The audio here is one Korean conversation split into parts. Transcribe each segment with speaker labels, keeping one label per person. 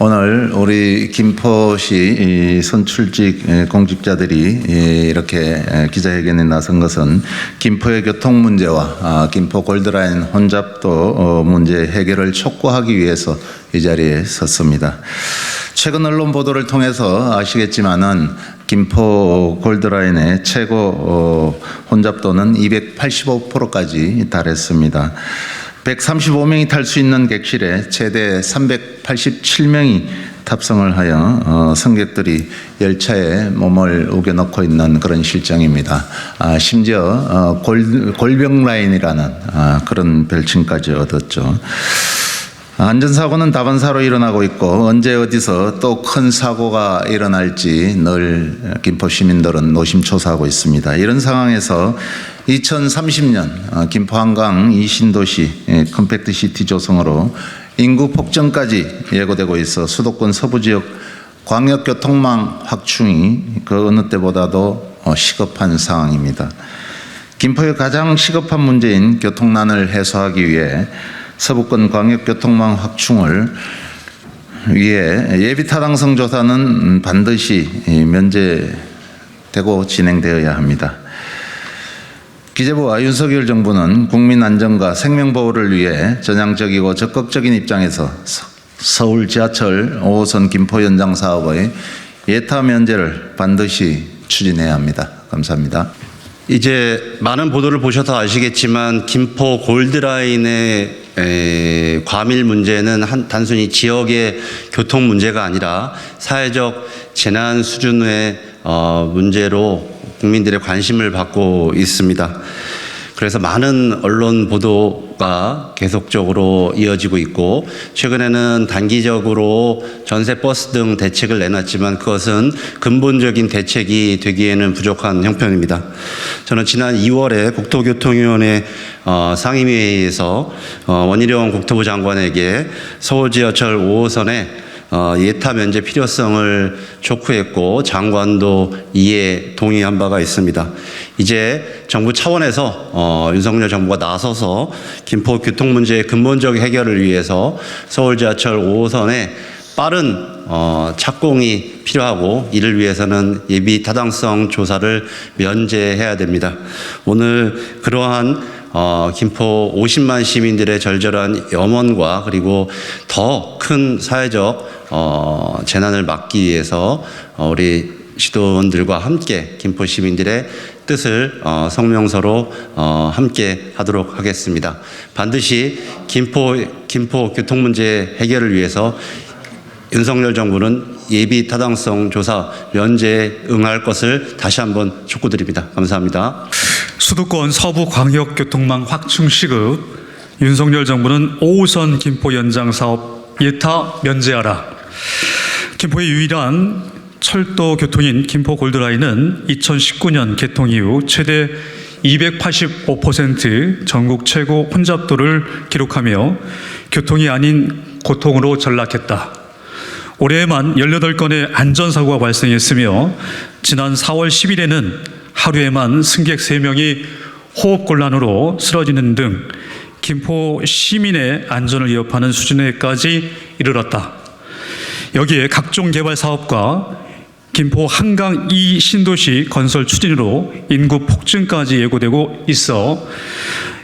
Speaker 1: 오늘 우리 김포시 선출직 공직자들이 이렇게 기자회견에 나선 것은 김포의 교통 문제와 김포 골드라인 혼잡도 문제 해결을 촉구하기 위해서 이 자리에 섰습니다. 최근 언론 보도를 통해서 아시겠지만은 김포 골드라인의 최고 혼잡도는 285%까지 달했습니다. 135명이 탈 수 있는 객실에 최대 387명이 탑승을 하여 승객들이 열차에 몸을 우겨넣고 있는 그런 실정입니다. 심지어 골병 라인이라는 그런 별칭까지 얻었죠. 안전사고는 다반사로 일어나고 있고 언제 어디서 또 큰 사고가 일어날지 늘 김포 시민들은 노심초사하고 있습니다. 이런 상황에서 2030년 김포 한강 이신도시 컴팩트시티 조성으로 인구 폭증까지 예고되고 있어 수도권 서부지역 광역교통망 확충이 그 어느 때보다도 시급한 상황입니다. 김포의 가장 시급한 문제인 교통난을 해소하기 위해 서부권 광역교통망 확충을 위해 예비타당성 조사는 반드시 면제되고 진행되어야 합니다. 기재부와 윤석열 정부는 국민 안전과 생명 보호를 위해 전향적이고 적극적인 입장에서 서울 지하철 5호선 김포 연장 사업의 예타 면제를 반드시 추진해야 합니다. 감사합니다.
Speaker 2: 이제 많은 보도를 보셔서 아시겠지만 김포 골드라인의 과밀 문제는 단순히 지역의 교통 문제가 아니라 사회적 재난 수준의 문제로 국민들의 관심을 받고 있습니다. 그래서 많은 언론 보도가 계속적으로 이어지고 있고 최근에는 단기적으로 전세 버스 등 대책을 내놨지만 그것은 근본적인 대책이 되기에는 부족한 형편입니다. 저는 지난 2월에 국토교통위원회 상임위회에서 원희룡 국토부 장관에게 서울지하철 5호선에 예타 면제 필요성을 촉구했고 장관도 이에 동의한 바가 있습니다. 이제 정부 차원에서 윤석열 정부가 나서서 김포 교통 문제의 근본적 해결을 위해서 서울 지하철 5호선에 빠른 착공이 필요하고 이를 위해서는 예비 타당성 조사를 면제해야 됩니다. 오늘 그러한 김포 50만 시민들의 절절한 염원과 그리고 더 큰 사회적 재난을 막기 위해서 우리 시도원들과 함께 김포 시민들의 뜻을 성명서로 함께 하도록 하겠습니다. 반드시 김포 교통 문제 해결을 위해서 윤석열 정부는 예비 타당성 조사 면제에 응할 것을 다시 한번 촉구드립니다. 감사합니다.
Speaker 3: 수도권 서부 광역교통망 확충 시급 윤석열 정부는 5호선 김포 연장 사업 예타 면제하라. 김포의 유일한 철도 교통인 김포 골드라인은 2019년 개통 이후 최대 285% 전국 최고 혼잡도를 기록하며 교통이 아닌 고통으로 전락했다. 올해에만 18건의 안전사고가 발생했으며 지난 4월 10일에는 하루에만 승객 3명이 호흡곤란으로 쓰러지는 등 김포 시민의 안전을 위협하는 수준에까지 이르렀다. 여기에 각종 개발 사업과 김포 한강 이신도시 건설 추진으로 인구 폭증까지 예고되고 있어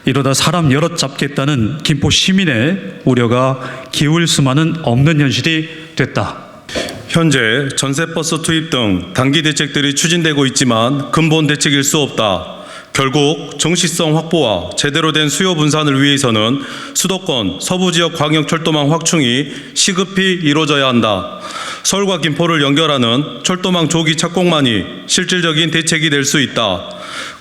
Speaker 3: 이러다 사람 여럿 잡겠다는 김포 시민의 우려가 기울 수만은 없는 현실이 됐다.
Speaker 4: 현재 전세버스 투입 등 단기 대책들이 추진되고 있지만 근본 대책일 수 없다. 결국 정시성 확보와 제대로 된 수요 분산을 위해서는 수도권 서부지역 광역철도망 확충이 시급히 이루어져야 한다. 서울과 김포를 연결하는 철도망 조기 착공만이 실질적인 대책이 될 수 있다.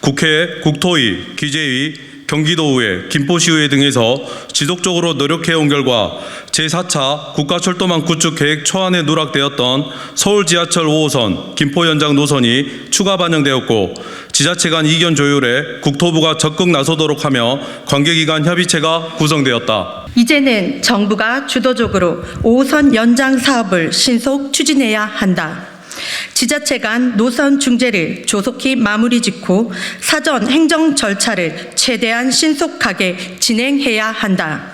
Speaker 4: 국회, 국토위, 기재위, 경기도의회, 김포시의회 등에서 지속적으로 노력해온 결과 제4차 국가철도망 구축 계획 초안에 누락되었던 서울 지하철 5호선 김포 연장 노선이 추가 반영되었고 지자체 간 이견 조율에 국토부가 적극 나서도록 하며 관계기관 협의체가 구성되었다.
Speaker 5: 이제는 정부가 주도적으로 5호선 연장 사업을 신속 추진해야 한다. 지자체 간 노선 중재를 조속히 마무리 짓고 사전 행정 절차를 최대한 신속하게 진행해야 한다.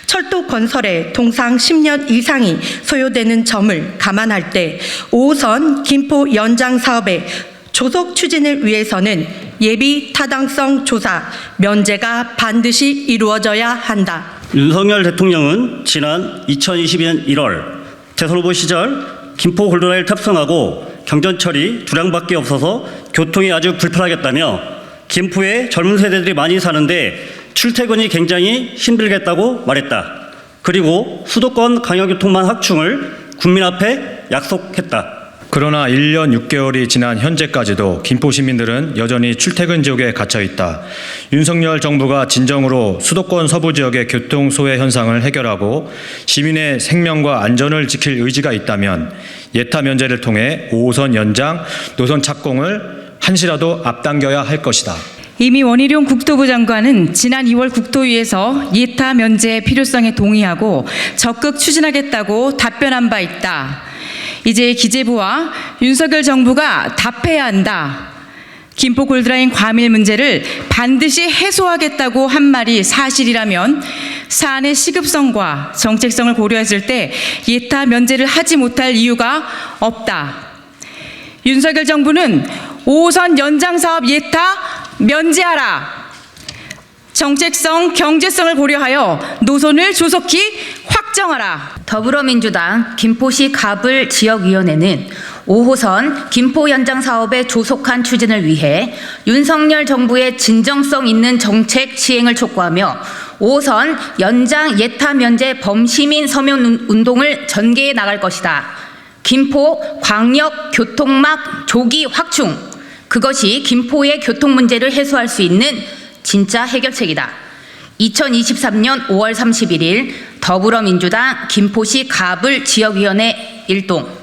Speaker 5: 철도 건설에 통상 10년 이상이 소요되는 점을 감안할 때 5호선 김포 연장 사업의 조속 추진을 위해서는 예비 타당성 조사, 면제가 반드시 이루어져야 한다.
Speaker 6: 윤석열 대통령은 지난 2022년 1월 대선 후보 시절 김포 골드라인을 탑승하고 경전철이 두량밖에 없어서 교통이 아주 불편하겠다며 김포에 젊은 세대들이 많이 사는데 출퇴근이 굉장히 힘들겠다고 말했다. 그리고 수도권 강역교통망 확충을 국민 앞에 약속했다.
Speaker 7: 그러나 1년 6개월이 지난 현재까지도 김포 시민들은 여전히 출퇴근 지옥에 갇혀 있다. 윤석열 정부가 진정으로 수도권 서부 지역의 교통 소외 현상을 해결하고 시민의 생명과 안전을 지킬 의지가 있다면 예타 면제를 통해 5호선 연장, 노선 착공을 한시라도 앞당겨야 할 것이다.
Speaker 8: 이미 원희룡 국토부 장관은 지난 2월 국토위에서 예타 면제의 필요성에 동의하고 적극 추진하겠다고 답변한 바 있다. 이제 기재부와 윤석열 정부가 답해야 한다. 김포 골드라인 과밀 문제를 반드시 해소하겠다고 한 말이 사실이라면 사안의 시급성과 정책성을 고려했을 때 예타 면제를 하지 못할 이유가 없다. 윤석열 정부는 5호선 연장 사업 예타 면제하라. 정책성, 경제성을 고려하여 노선을 조속히 확정하라.
Speaker 9: 더불어민주당 김포시 가불 지역위원회는 5호선 김포 연장 사업의 조속한 추진을 위해 윤석열 정부의 진정성 있는 정책 시행을 촉구하며 5호선 연장 예타 면제 범시민 서명 운동을 전개해 나갈 것이다. 김포 광역 교통막 조기 확충, 그것이 김포의 교통 문제를 해소할 수 있는 진짜 해결책이다. 2023년 5월 31일 더불어민주당 김포시 가불 지역위원회 일동.